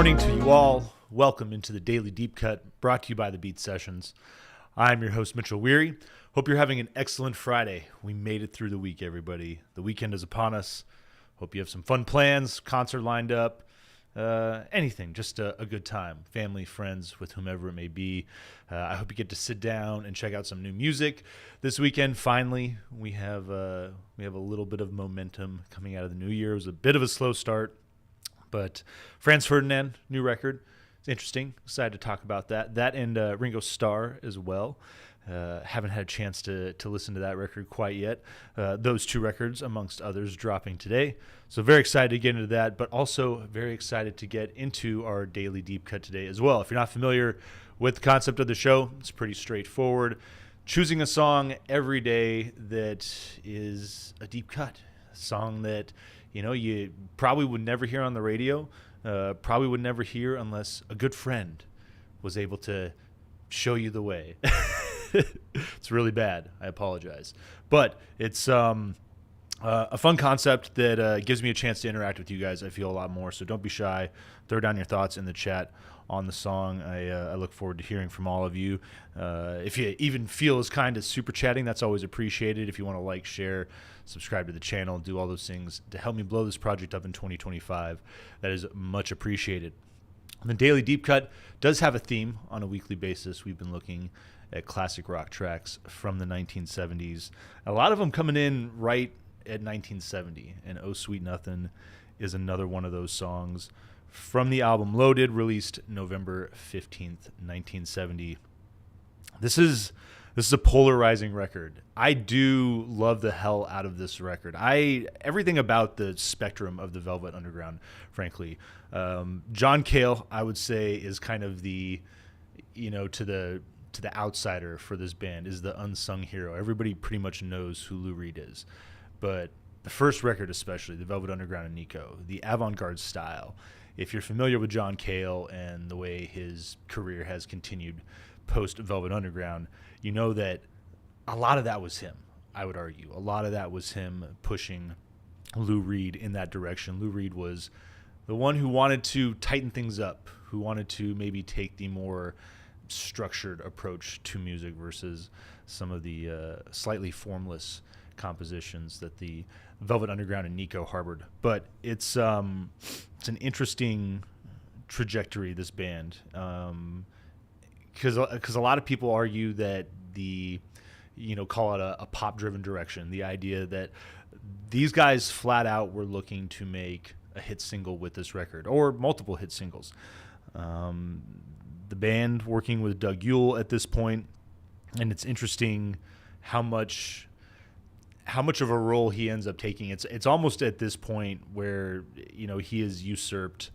morning to you all. Welcome into the Daily Deep Cut, brought to you by the Beat Sessions. I'm your host, Mitchell Weary. Hope you're having an excellent Friday. We made it through the week, everybody. The weekend is upon us. Hope you have some fun plans, concert lined up, anything, just a good time. Family, friends, with whomever it may be. I hope you get to sit down and check out some new music. This weekend, finally, we have a little bit of momentum coming out of the new year. It was a bit of a slow start, but Franz Ferdinand, new record. It's interesting. Excited to talk about that. That and Ringo Starr as well. Haven't had a chance to listen to that record quite yet. Those two records, amongst others, dropping today. So very excited to get into that, but also very excited to get into our Daily Deep Cut today as well. If you're not familiar with the concept of the show, it's pretty straightforward. Choosing a song every day that is a deep cut. A song that, you probably would never hear on the radio, probably would never hear unless a good friend was able to show you the way. It's really bad. I apologize. But it's a fun concept that gives me a chance to interact with you guys. I feel a lot more, so don't be shy. Throw down your thoughts in the chat on the song. I look forward to hearing from all of you. If you even feel as kind as super chatting, that's always appreciated. If you want to like, share, subscribe to the channel, do all those things to help me blow this project up in 2025, that is much appreciated. The Daily Deep Cut does have a theme on a weekly basis. We've been looking at classic rock tracks from the 1970s. A lot of them coming in right at 1970, and Oh Sweet Nuthin' is another one of those songs from the album Loaded, released November 15th, 1970. This is a polarizing record. I do love the hell out of this record. Everything about the spectrum of the Velvet Underground, frankly. John Cale, I would say, is kind of the, to the outsider for this band, is the unsung hero. Everybody pretty much knows who Lou Reed is. But the first record especially, the Velvet Underground and Nico, the avant-garde style. If you're familiar with John Cale and the way his career has continued post-Velvet Underground, you know that a lot of that was him, I would argue. A lot of that was him pushing Lou Reed in that direction. Lou Reed was the one who wanted to tighten things up, who wanted to maybe take the more structured approach to music versus some of the slightly formless compositions that the Velvet Underground and Nico harbored. But it's an interesting trajectory, this band, because a lot of people argue that call it a pop-driven direction, the idea that these guys flat out were looking to make a hit single with this record, or multiple hit singles. The band working with Doug Yule at this point, and it's interesting how much of a role he ends up taking. It's almost at this point where he has usurped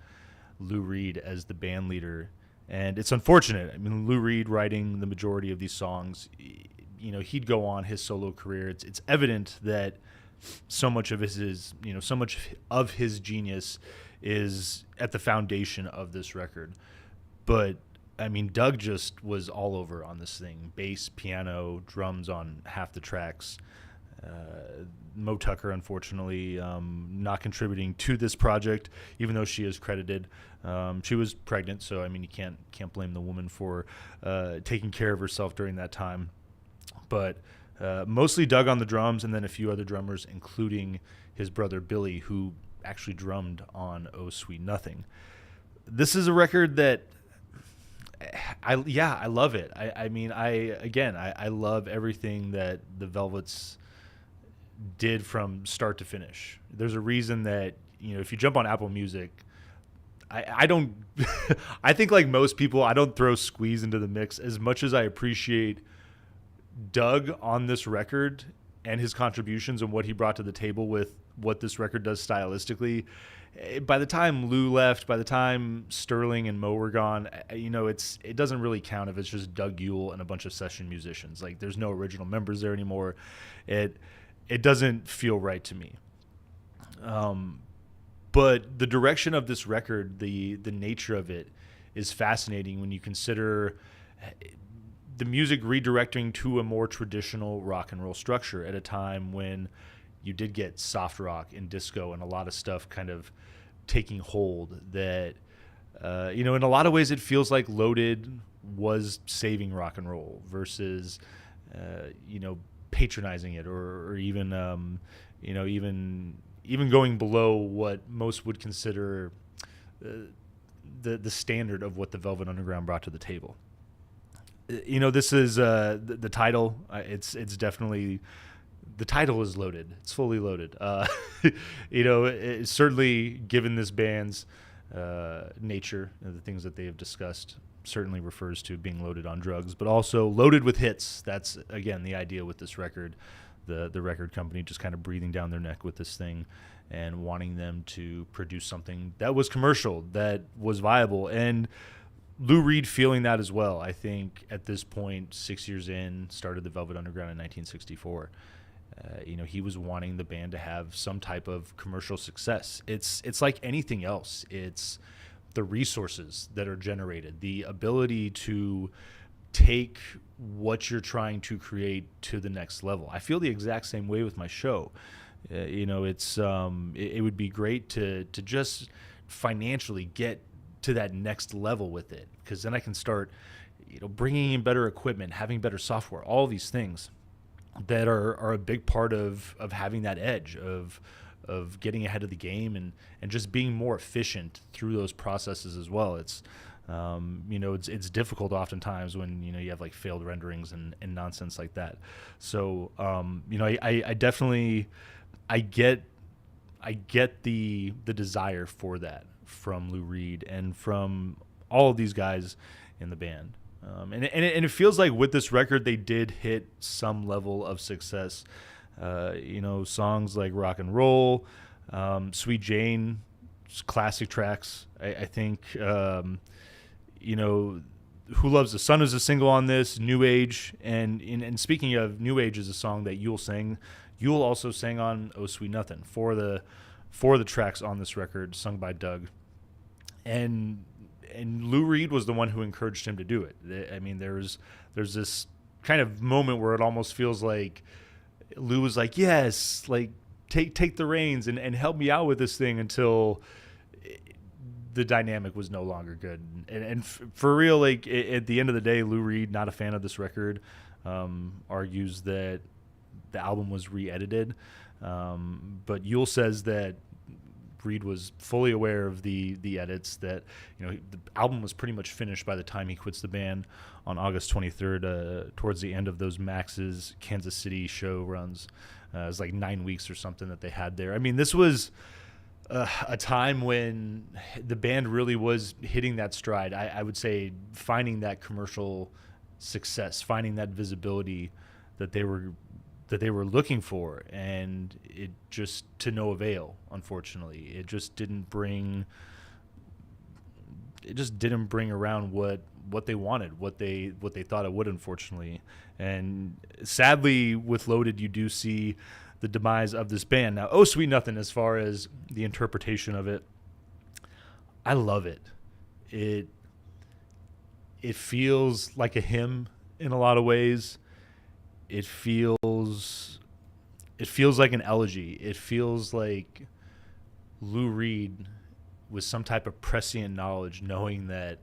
Lou Reed as the band leader, and it's unfortunate. I mean, Lou Reed writing the majority of these songs, he'd go on his solo career. It's evident that so much of his genius is at the foundation of this record, but I mean, Doug just was all over on this thing. Bass, piano, drums on half the tracks. Mo Tucker, unfortunately, not contributing to this project, even though she is credited. She was pregnant, so I mean, you can't blame the woman for taking care of herself during that time. But mostly Doug on the drums, and then a few other drummers, including his brother Billy, who actually drummed on Oh Sweet Nothing. This is a record that I love it. I love everything that the Velvets did from start to finish. There's a reason that, if you jump on Apple Music, I don't, I think like most people, I don't throw Squeeze into the mix as much as I appreciate Doug on this record and his contributions and what he brought to the table with what this record does stylistically. By the time Lou left, by the time Sterling and Mo were gone, it doesn't really count if it's just Doug Yule and a bunch of session musicians. Like, there's no original members there anymore. It doesn't feel right to me. But the direction of this record, the nature of it, is fascinating when you consider the music redirecting to a more traditional rock and roll structure at a time when you did get soft rock and disco and a lot of stuff kind of taking hold that In a lot of ways, it feels like Loaded was saving rock and roll versus, patronizing it or even, even going below what most would consider the standard of what the Velvet Underground brought to the table. This is the title. It's definitely, the title is loaded. It's fully loaded. It's certainly, given this band's nature, the things that they have discussed, certainly refers to being loaded on drugs, but also loaded with hits. That's, again, the idea with this record. The record company just kind of breathing down their neck with this thing and wanting them to produce something that was commercial, that was viable. And Lou Reed feeling that as well. I think at this point, 6 years in, started the Velvet Underground in 1964. He was wanting the band to have some type of commercial success. It's like anything else. It's the resources that are generated, the ability to take what you're trying to create to the next level. I feel the exact same way with my show. It would be great to just financially get to that next level with it, because then I can start, bringing in better equipment, having better software, all these things that are a big part of having that edge of getting ahead of the game and just being more efficient through those processes as well. It's it's difficult oftentimes when you have like failed renderings and nonsense like that. So I definitely get the desire for that from Lou Reed and from all of these guys in the band. And it feels like with this record they did hit some level of success. Songs like Rock and Roll, Sweet Jane, classic tracks. I think Who Loves the Sun is a single on this, New Age, and speaking of New Age, is a song that Yule sang. Yule also sang on Oh Sweet Nuthin', for the tracks on this record, sung by Doug. And Lou Reed was the one who encouraged him to do it. I mean, there's this kind of moment where it almost feels like Lou was like, yes, like take the reins and help me out with this thing, until the dynamic was no longer good. And for real, like at the end of the day, Lou Reed, not a fan of this record, argues that the album was re-edited. But Yule says that Reed was fully aware of the edits, that the album was pretty much finished by the time he quits the band on August 23rd, towards the end of those Max's Kansas City show runs. It was like 9 weeks or something that they had there. I mean, this was a time when the band really was hitting that stride. I would say finding that commercial success, finding that visibility that they were looking for, and it just to no avail. Unfortunately, it just didn't bring around what they wanted, what they thought it would, unfortunately. And sadly, with Loaded, you do see the demise of this band. Now, Oh Sweet Nuthin', as far as the interpretation of it, I love it. It feels like a hymn in a lot of ways. It feels like an elegy. It feels like Lou Reed with some type of prescient knowledge, knowing that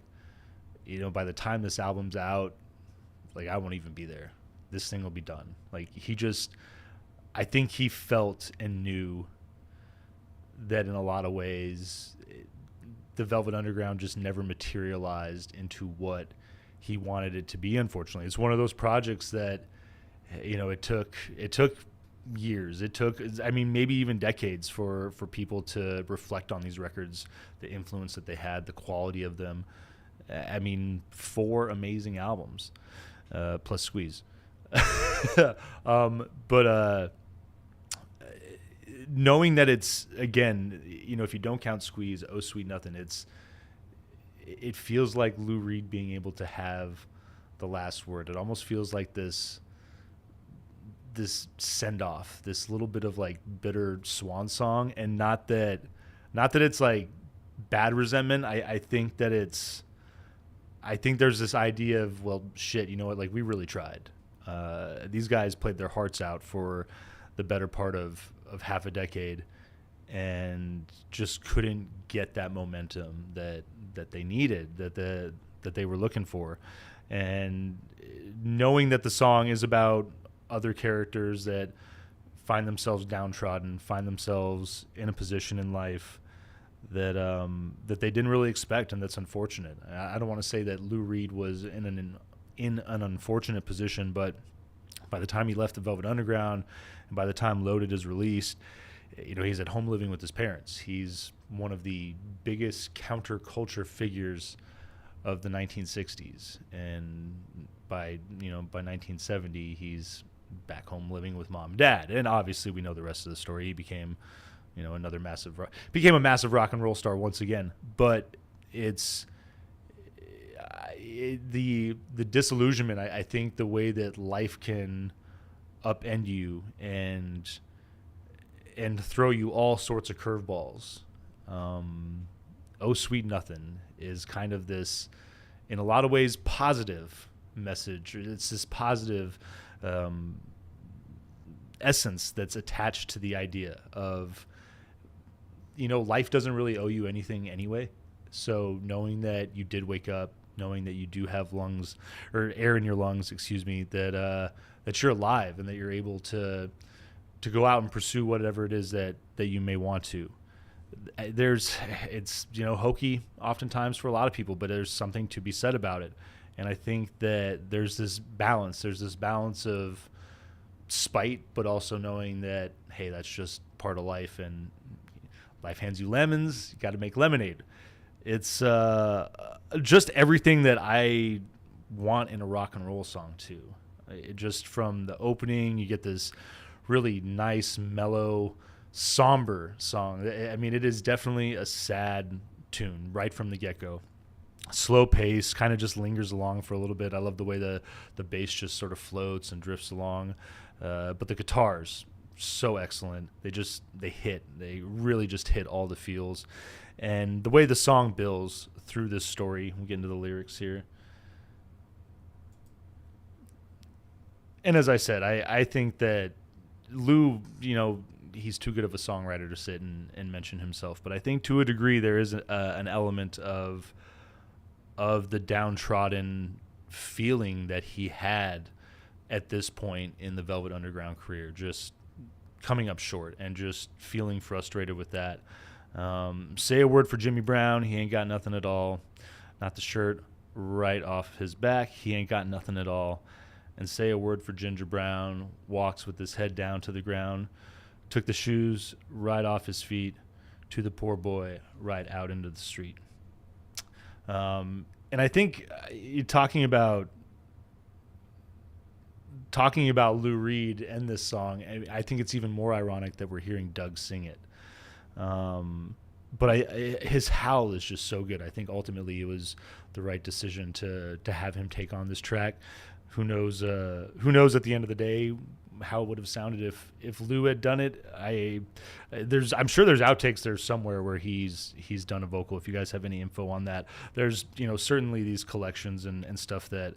by the time this album's out, like, I won't even be there. This thing will be done. Like, I think he felt and knew that in a lot of ways the Velvet Underground just never materialized into what he wanted it to be. Unfortunately, it's one of those projects that it took years. It took, I mean, maybe even decades for people to reflect on these records, the influence that they had, the quality of them. I mean, 4 amazing albums, plus Squeeze. But knowing that it's, again, if you don't count Squeeze, Oh Sweet Nuthin', it feels like Lou Reed being able to have the last word. It almost feels like this send off, this little bit of like bitter swan song, and not that it's like bad resentment. I think there's this idea of, well, shit, you know what? Like, we really tried. These guys played their hearts out for the better part of half a decade, and just couldn't get that momentum that they needed, that they were looking for. And knowing that the song is about other characters that find themselves downtrodden, find themselves in a position in life that that they didn't really expect, and that's unfortunate. I don't want to say that Lou Reed was in an unfortunate position, but by the time he left the Velvet Underground, and by the time Loaded is released, he's at home living with his parents. He's one of the biggest counterculture figures of the 1960s, and by 1970, he's back home living with mom and dad. And obviously, we know the rest of the story. He became became a massive rock and roll star once again. But it's the disillusionment. I think the way that life can upend you and throw you all sorts of curveballs. Oh Sweet Nuthin is kind of this, in a lot of ways, positive message. It's this positive essence that's attached to the idea of, life doesn't really owe you anything anyway. So knowing that you did wake up, knowing that you do have lungs, or air in your lungs, excuse me, that you're alive and that you're able to go out and pursue whatever it is that you may want to. It's hokey oftentimes for a lot of people, but there's something to be said about it. And I think that there's this balance of spite, but also knowing that, hey, that's just part of life, and life hands you lemons, you got to make lemonade. It's just everything that I want in a rock and roll song too. Just from the opening, you get this really nice, mellow, somber song. I mean, it is definitely a sad tune right from the get-go. Slow pace, kind of just lingers along for a little bit. I love the way the bass just sort of floats and drifts along. But the guitars, so excellent. They really just hit all the feels. And the way the song builds through this story, we'll get into the lyrics here. And as I said, I think that Lou, he's too good of a songwriter to sit and mention himself. But I think to a degree there is an element of the downtrodden feeling that he had at this point in the Velvet Underground career, just coming up short and just feeling frustrated with that. Say a word for Jimmy Brown, he ain't got nothing at all. Not the shirt right off his back, he ain't got nothing at all. And say a word for Ginger Brown, walks with his head down to the ground, took the shoes right off his feet, to the poor boy right out into the street. And I think talking about Lou Reed and this song, I think it's even more ironic that we're hearing Doug sing it. But his howl is just so good. I think ultimately it was the right decision to have him take on this track. Who knows at the end of the day how it would have sounded if Lou had done it. I'm sure there's outtakes there somewhere where he's done a vocal. If you guys have any info on that, there's certainly these collections and stuff that,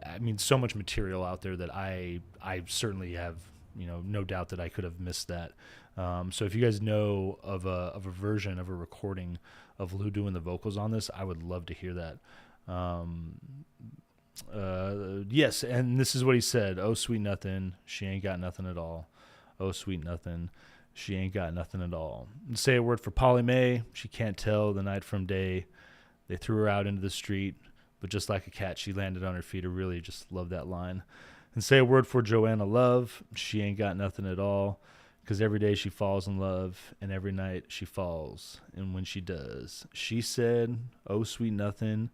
I mean, so much material out there that I certainly have no doubt that I could have missed that. So if you guys know of a version of a recording of Lou doing the vocals on this, I would love to hear that. Yes, and this is what he said. Oh, sweet Nuthin, she ain't got nothing at all. Oh, sweet Nuthin, she ain't got nothing at all. And say a word for Polly Mae, she can't tell the night from day. They threw her out into the street, but just like a cat, she landed on her feet. I really just love that line. And say a word for Joanna Love, she ain't got nothing at all. Because every day she falls in love, and every night she falls. And when she does, she said, oh, sweet Nuthin,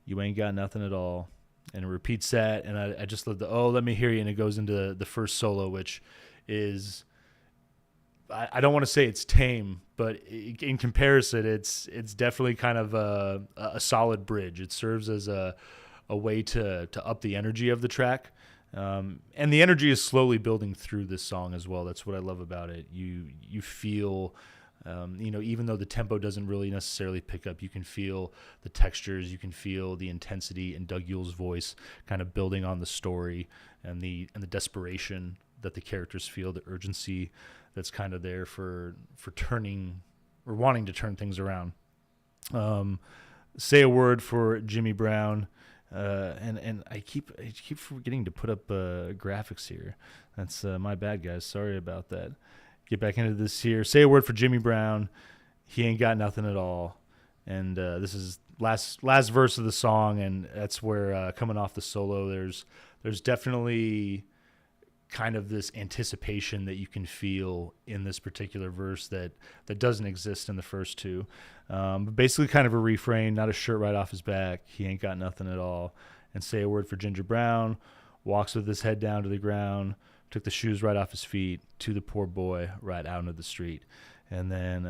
you ain't got nothing at all. And it repeats that, and I just love the, oh, let me hear you, and it goes into the first solo, which is, I don't want to say it's tame, but in comparison, it's definitely kind of a solid bridge. It serves as a way to up the energy of the track. And the energy is slowly building through this song as well. That's what I love about it. You feel, even though the tempo doesn't really necessarily pick up, you can feel the textures, you can feel the intensity in Doug Yule's voice kind of building on the story and the desperation that the characters feel, the urgency that's kind of there for turning or wanting to turn things around. Say a Word for Jimmy Brown. And I keep forgetting to put up graphics here. That's my bad, guys. Sorry about that. Get back into this here. Say a Word for Jimmy Brown. He ain't got nothing at all. And this is last verse of the song, and that's where coming off the solo, there's definitely kind of this anticipation that you can feel in this particular verse that doesn't exist in the first two. But basically kind of a refrain, not a shirt right off his back. He ain't got nothing at all. And Say a Word for Ginger Brown. Walks with his head down to the ground. Took the shoes right off his feet. To the poor boy right out into the street. And then,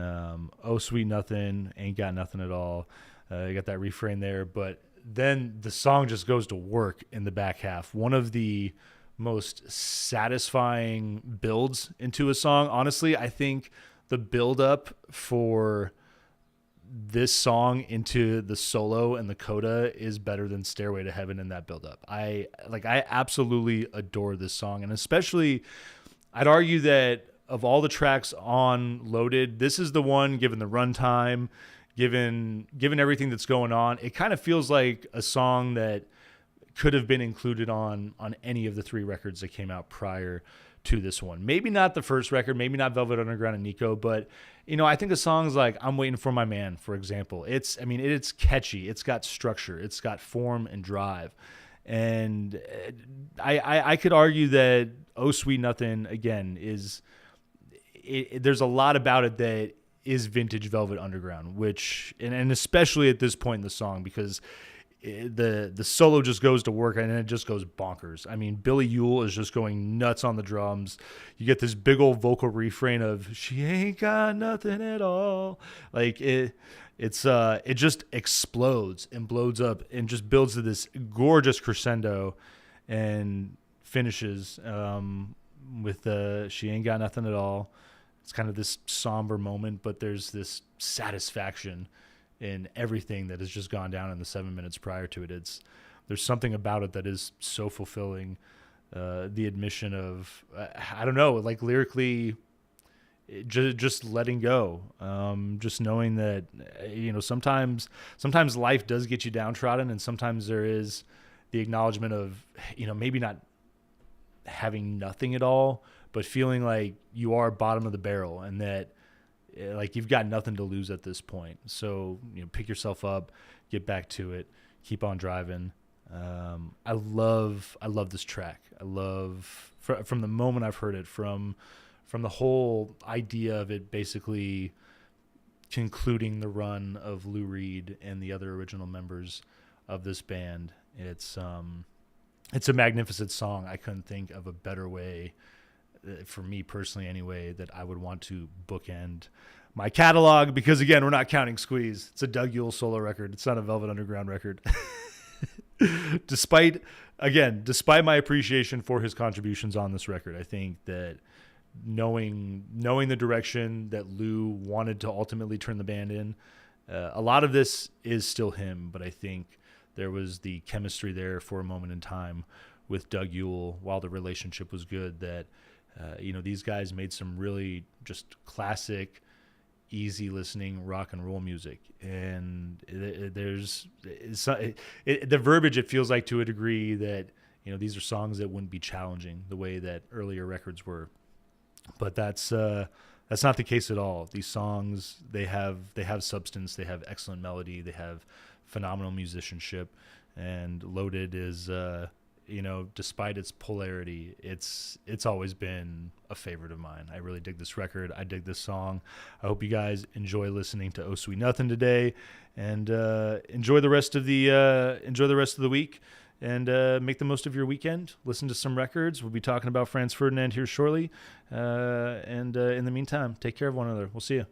Oh Sweet Nuthin, ain't got nothing at all. You got that refrain there. But then the song just goes to work in the back half. One of the most satisfying builds into a song. Honestly, I think the build up for this song into the solo and the coda is better than Stairway to Heaven in that build up. I absolutely adore this song, and especially I'd argue that of all the tracks on Loaded, this is the one, given the runtime, given everything that's going on, it kind of feels like a song that could have been included on any of the three records that came out prior to this one. Maybe not the first record, maybe not Velvet Underground and Nico, but I think of songs like I'm Waiting for My Man, for example. It's catchy, it's got structure, it's got form and drive. And I could argue that Oh Sweet Nuthin, again, there's a lot about it that is vintage Velvet Underground, which, and especially at this point in the song, because the solo just goes to work and it just goes bonkers. I mean, Billy Ewell is just going nuts on the drums. You get this big old vocal refrain of "She ain't got nothing at all." Like it just explodes and blows up and just builds to this gorgeous crescendo and finishes with "She ain't got nothing at all." It's kind of this somber moment, but there's this satisfaction in everything that has just gone down in the 7 minutes prior to it. There's something about it that is so fulfilling. The admission of, I don't know, like lyrically, just letting go. Just knowing that, sometimes life does get you downtrodden, and sometimes there is the acknowledgement of, maybe not having nothing at all, but feeling like you are bottom of the barrel and that, like, you've got nothing to lose at this point. So, pick yourself up, get back to it, keep on driving. I love this track. I love from the moment I've heard it, from the whole idea of it basically concluding the run of Lou Reed and the other original members of this band. It's a magnificent song. I couldn't think of a better way, for me personally anyway, that I would want to bookend my catalog, because again, we're not counting Squeeze. It's a Doug Yule solo record. It's not a Velvet Underground record. Despite my appreciation for his contributions on this record, I think that knowing the direction that Lou wanted to ultimately turn the band in, a lot of this is still him, but I think there was the chemistry there for a moment in time with Doug Yule while the relationship was good, that these guys made some really just classic, easy listening rock and roll music. And the verbiage, it feels like to a degree that, these are songs that wouldn't be challenging the way that earlier records were. But that's not the case at all. These songs, they have substance, they have excellent melody, they have phenomenal musicianship, and Loaded is, despite its polarity, it's always been a favorite of mine. I really dig this record. I dig this song. I hope you guys enjoy listening to Oh Sweet Nuthin today, and enjoy the rest of the week, and make the most of your weekend. Listen to some records. We'll be talking about Franz Ferdinand here shortly, and in the meantime, take care of one another. We'll see you.